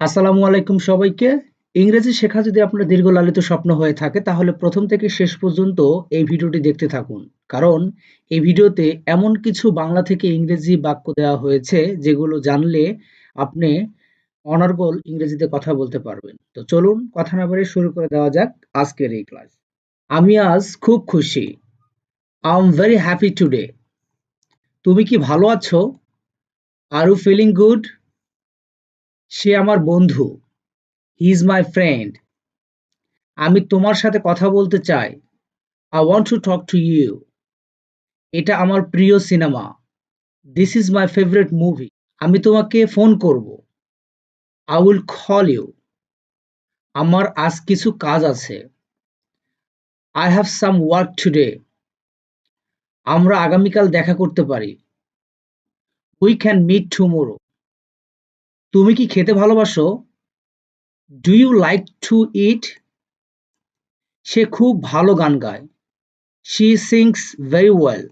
আসসালামু আলাইকুম সবাইকে। ইংরেজি শেখা যদি আপনার দীর্ঘ লালিত স্বপ্ন হয়ে থাকে তাহলে প্রথম থেকে শেষ পর্যন্ত এই ভিডিওটি দেখতে থাকুন। কারণ এই ভিডিওতে এমন কিছু বাংলা থেকে ইংরেজি বাক্য দেওয়া হয়েছে যেগুলো জানলে আপনি অনর্গল ইংরেজিতে কথা বলতে পারবেন। তো চলুন কথা না বাড়িয়ে শুরু করে দেওয়া যাক আজকের এই ক্লাস। আমি আজ খুব খুশি। I am very happy today. তুমি কি ভালো আছো? Are you feeling good? সে আমার বন্ধু। He is my friend. আমি তোমার সাথে কথা বলতে চাই। I want to talk to you. এটা আমার প্রিয় cinema. This is my favorite movie. আমি তোমাকে ফোন করব। I will call you. আমার আজ কিছু কাজ আছে। I have some work today. আমরা আগামীকাল দেখা করতে পারি। We can meet tomorrow. তুমি কি খেতে ভালোবাসো? Do you like to eat? সে খুব ভালো গান গায়। She sings very well.